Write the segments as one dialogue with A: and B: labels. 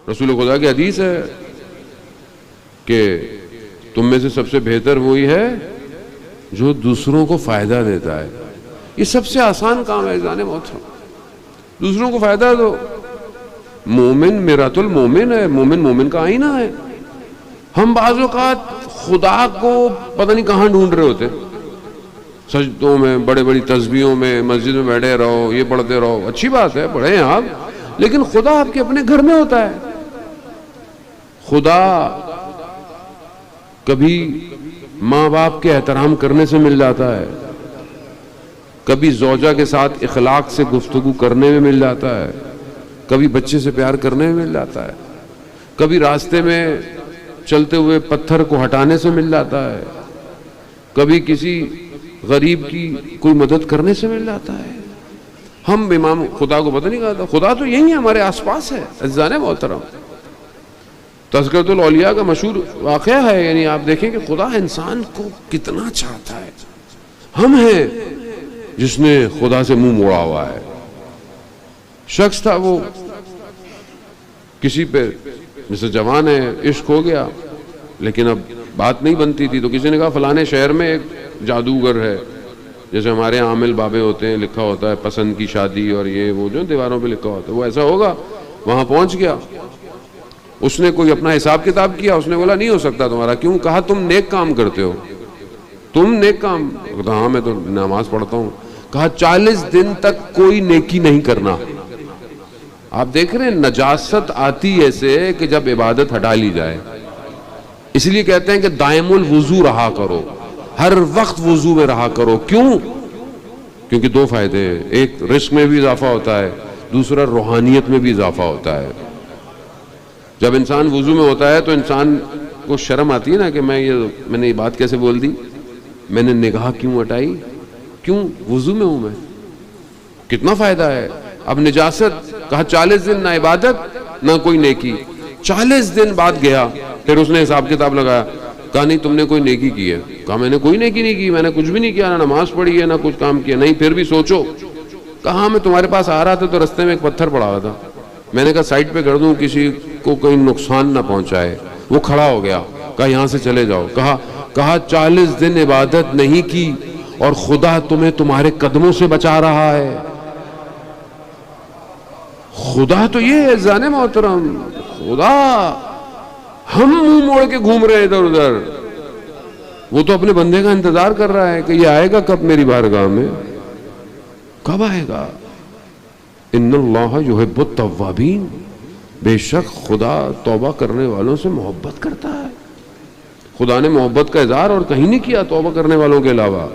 A: رسول خدا کی حدیث ہے کہ تم میں سے سب سے بہتر وہی ہے جو دوسروں کو فائدہ دیتا ہے. یہ سب سے آسان کام ہے جانے محترم. دوسروں کو فائدہ دو. مومن میرات المومن ہے, مومن مومن کا آئینہ ہے. ہم بعض اوقات خدا کو پتہ نہیں کہاں ڈھونڈ رہے ہوتے, سجدوں میں, بڑے بڑی تسبیحوں میں, مسجد میں بیٹھے رہو, یہ پڑھتے رہو, اچھی بات ہے, پڑھیں آپ, لیکن خدا آپ کے اپنے گھر میں ہوتا ہے. خدا کبھی ماں باپ کے احترام کرنے سے مل جاتا ہے, کبھی زوجہ کے ساتھ اخلاق سے گفتگو کرنے میں مل جاتا ہے, کبھی بچے سے پیار کرنے میں مل جاتا ہے, کبھی راستے میں چلتے ہوئے پتھر کو ہٹانے سے مل جاتا ہے, کبھی کسی غریب کی کوئی مدد کرنے سے مل جاتا ہے. ہم امام خدا کو پتہ نہیں کہتا, خدا تو یہی ہے, ہمارے آس پاس ہے. عزیزان محترم, تذکرۃ الاولیاء کا مشہور واقعہ ہے, یعنی آپ دیکھیں کہ خدا انسان کو کتنا چاہتا ہے. ہم ہیں جس نے خدا سے منہ موڑا ہوا ہے. شخص تھا, وہ کسی پہ جیسے جوان ہے, عشق ہو گیا, لیکن اب بات نہیں بنتی تھی, تو کسی نے کہا فلانے شہر میں ایک جادوگر ہے, جیسے ہمارے یہاں عامل بابے ہوتے ہیں, لکھا ہوتا ہے پسند کی شادی اور یہ وہ جو دیواروں پہ لکھا ہوتا ہے, وہ ایسا ہوگا. وہاں پہنچ گیا, اس نے کوئی اپنا حساب کتاب کیا, اس نے بولا نہیں ہو سکتا تمہارا. کیوں؟ کہا تم نیک کام کرتے ہو. تم نیک کام؟ کہا ہاں میں تو نماز پڑھتا ہوں. کہا 40 دن تک کوئی نیکی نہیں کرنا. آپ دیکھ رہے ہیں نجاست آتی ایسے کہ جب عبادت ہٹا لی جائے. اس لیے کہتے ہیں کہ دائم الوضو رہا کرو, ہر وقت وضو میں رہا کرو. کیوں؟ کیونکہ دو فائدے ہیں, ایک رزق میں بھی اضافہ ہوتا ہے, دوسرا روحانیت میں بھی اضافہ ہوتا ہے. جب انسان وضو میں ہوتا ہے تو انسان کو شرم آتی ہے نا کہ میں نے یہ بات کیسے بول دی, میں نے نگاہ کیوں ہٹائی, کیوں؟ وضو میں ہوں میں. کتنا فائدہ ہے. اب نجاست, کہا 40 دن نہ عبادت نہ کوئی نیکی. 40 دن بعد گیا, پھر اس نے حساب کتاب لگایا, کہا نہیں تم نے کوئی نیکی کی ہے. کہا میں نے کوئی نیکی نہیں کی, میں نے کچھ بھی نہیں کیا, نہ نماز پڑھی ہے نہ کچھ کام کیا. نہیں پھر بھی سوچو. کہا میں تمہارے پاس آ رہا تھا تو رستے میں ایک پتھر پڑا ہوا تھا, میں نے کہا سائڈ پہ کر دوں, کسی کو کوئی نقصان نہ پہنچائے. وہ کھڑا ہو گیا, کہا یہاں سے چلے جاؤ. کہا 40 دن عبادت نہیں کی اور خدا تمہیں تمہارے قدموں سے بچا رہا ہے. خدا تو یہ ہے جانے محترم, خدا ہم منہ موڑ کے گھوم رہے ہیں ادھر ادھر, وہ تو اپنے بندے کا انتظار کر رہا ہے کہ یہ آئے گا کب میری بارگاہ میں, کب آئے گا. ان اللہ یحب التوابین, بے شک خدا توبہ کرنے والوں سے محبت کرتا ہے. خدا نے محبت کا اظہار اور کہیں نہیں کیا توبہ کرنے والوں کے علاوہ.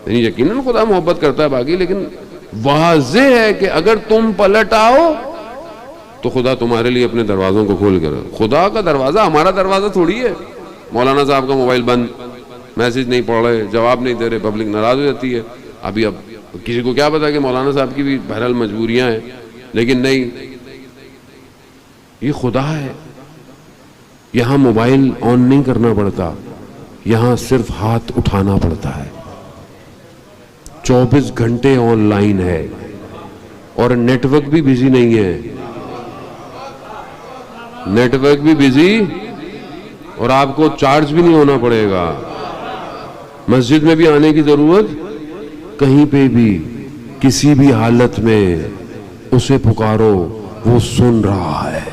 A: یعنی یقیناً خدا محبت کرتا ہے باقی, لیکن واضح ہے کہ اگر تم پلٹ آؤ تو خدا تمہارے لیے اپنے دروازوں کو کھول کر. خدا کا دروازہ ہمارا دروازہ تھوڑی ہے. مولانا صاحب کا موبائل بند, میسج نہیں پڑھ رہے, جواب نہیں دے رہے, پبلک ناراض ہو جاتی ہے. اب کسی کو کیا پتا کہ مولانا صاحب کی بھی بہرحال مجبوریاں ہیں, لیکن نہیں, یہ خدا ہے. یہاں موبائل آن نہیں کرنا پڑتا, یہاں صرف ہاتھ اٹھانا پڑتا ہے. 24 گھنٹے آن لائن ہے اور نیٹ ورک بھی بزی نہیں ہے, نیٹ ورک بھی بزی, اور آپ کو چارج بھی نہیں ہونا پڑے گا. مسجد میں بھی آنے کی ضرورت, کہیں پہ بھی کسی بھی حالت میں اسے پکارو, وہ سن رہا ہے,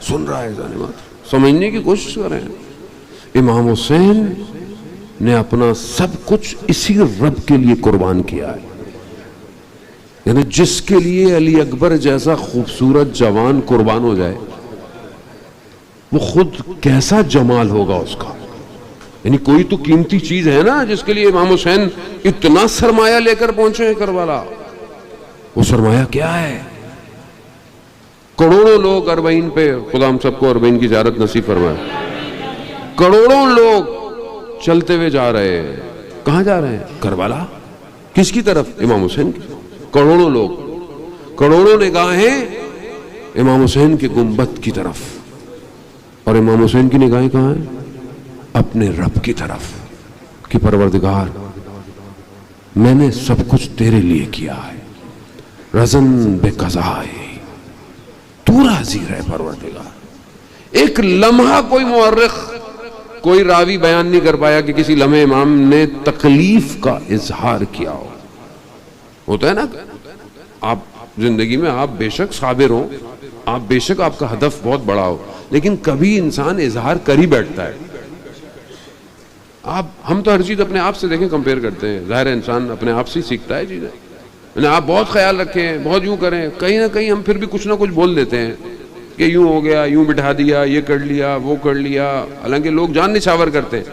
A: سن رہا ہے. سمجھنے کی کوشش کریں. امام حسین نے اپنا سب کچھ اسی رب کے لیے قربان کیا ہے. یعنی جس کے لیے علی اکبر جیسا خوبصورت جوان قربان ہو جائے, وہ خود کیسا جمال ہوگا اس کا. یعنی کوئی تو قیمتی چیز ہے نا جس کے لیے امام حسین اتنا سرمایہ لے کر پہنچے ہیں کربلا. وہ سرمایہ کیا ہے؟ کروڑوں لوگ اربعین پہ, خدا ہم سب کو اربعین کی زیارت نصیب فرمائے. کروڑوں لوگ چلتے ہوئے جا رہے ہیں. کہاں جا رہے ہیں؟ کربلا. کس کی طرف؟ امام حسین کی. کروڑوں لوگ, کروڑوں نگاہیں امام حسین کے گنبد کی طرف, اور امام حسین کی نگاہیں کہاں ہیں؟ اپنے رب کی طرف کہ پروردگار میں نے سب کچھ تیرے لیے کیا ہے. رزن بے قضاء, تو راضی رہے پروردگار. ایک لمحہ کوئی مورخ کوئی راوی بیان نہیں کر پایا کہ کسی لمحے امام نے تکلیف کا اظہار کیا ہو. ہوتا ہے نا آپ زندگی میں آپ بے شک صابر ہو, آپ بے شک آپ کا ہدف بہت بڑا ہو, لیکن کبھی انسان اظہار کر ہی بیٹھتا ہے. ہم تو ہر چیز اپنے آپ سے دیکھیں کمپیئر کرتے ہیں, ظاہر انسان اپنے آپ سے سیکھتا ہے چیزیں. آپ بہت خیال رکھیں, بہت یوں کریں, کہیں نہ کہیں ہم پھر بھی کچھ نہ کچھ بول دیتے ہیں کہ یوں ہو گیا, یوں بٹھا دیا, یہ کر لیا, وہ کر لیا. حالانکہ لوگ جان نچھاور کرتے ہیں.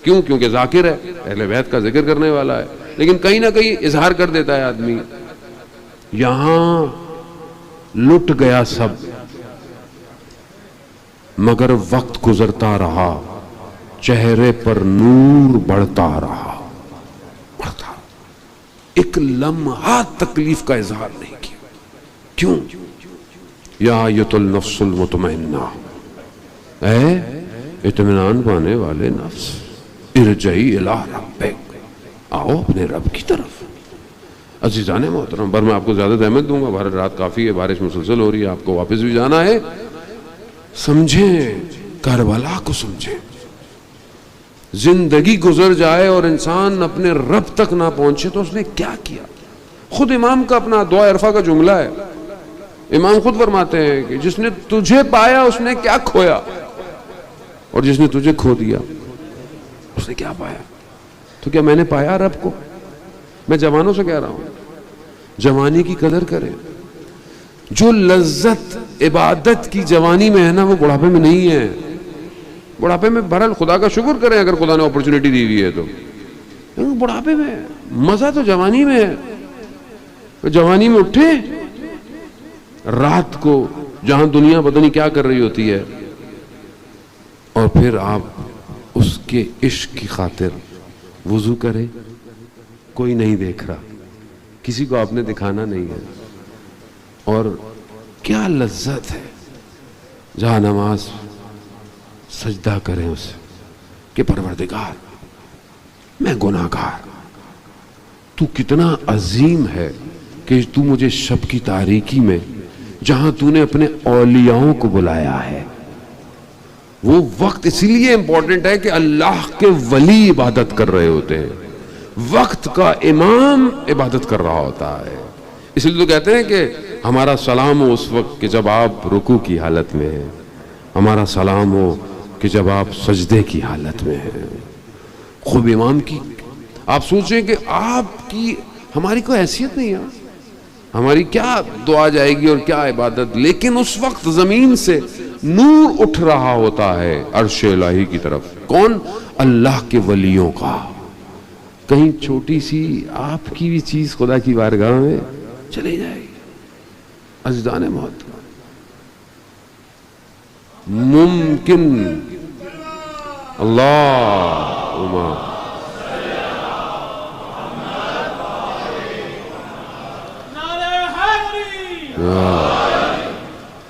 A: کیوں؟ کیونکہ ذاکر ہے, اہل بیت کا ذکر کرنے والا ہے, لیکن کہیں نہ کہیں اظہار کر دیتا ہے آدمی. یہاں لٹ گیا سب, مگر وقت گزرتا رہا, چہرے پر نور بڑھتا رہا. ایک لمحہ تکلیف کا اظہار نہیں کیا. کیوں؟ یا ایت النفس المطمئنہ, اے اطمینان پانے والے نفس, ارجعی الی ربک, آؤ اپنے رب کی طرف. عزیزان محترم, پر میں آپ کو زیادہ اہمیت دوں گا, بھارت رات کافی ہے, بارش مسلسل ہو رہی ہے, آپ کو واپس بھی جانا ہے. سمجھیں کربلا کو, سمجھیں. زندگی گزر جائے اور انسان اپنے رب تک نہ پہنچے تو اس نے کیا کیا. خود امام کا اپنا دعا عرفہ کا جملہ ہے. امام خود فرماتے ہیں کہ جس نے تجھے پایا اس نے کیا کھویا, اور جس نے تجھے کھو دیا اس نے کیا پایا. تو کیا میں نے پایا رب کو؟ میں جوانوں سے کہہ رہا ہوں, جوانی کی قدر کریں. جو لذت عبادت کی جوانی میں ہے نا, وہ بڑھاپے میں نہیں ہے. بڑھاپے میں بہرحال خدا کا شکر کریں اگر خدا نے اپرچونٹی دی ہوئی ہے تو, بڑھاپے میں مزہ تو جوانی میں ہے. جوانی میں اٹھے رات کو جہاں دنیا پتہ نہیں کیا کر رہی ہوتی ہے, اور پھر آپ اس کے عشق کی خاطر وضو کرے, کوئی نہیں دیکھ رہا, کسی کو آپ نے دکھانا نہیں ہے, اور کیا لذت ہے جہاں نماز سجدہ کریں اسے کہ پروردگار میں گناہگار, تو کتنا عظیم ہے کہ تو مجھے شب کی تاریکی میں جہاں تو نے اپنے اولیاؤں کو بلایا ہے. وہ وقت اسی لیے امپورٹنٹ ہے کہ اللہ کے ولی عبادت کر رہے ہوتے ہیں, وقت کا امام عبادت کر رہا ہوتا ہے. اس لیے تو کہتے ہیں کہ ہمارا سلام ہو اس وقت کہ جب آپ رکوع کی حالت میں ہیں, ہمارا سلام ہو کہ جب آپ سجدے کی حالت میں ہیں. خوب امام کی آپ سوچیں کہ آپ کی ہماری کوئی حیثیت نہیں ہے, ہماری کیا دعا جائے گی اور کیا عبادت, لیکن اس وقت زمین سے نور اٹھ رہا ہوتا ہے عرش الہی کی طرف. کون؟ اللہ کے ولیوں کا. کہیں چھوٹی سی آپ کی بھی چیز خدا کی بارگاہ میں چلی جائے گی. عزیزان محترم, ممکن اللہم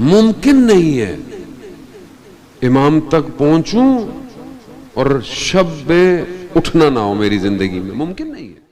A: ممکن نہیں ہے امام تک پہنچوں اور شب میں اٹھنا نہ ہو میری زندگی میں, ممکن نہیں ہے.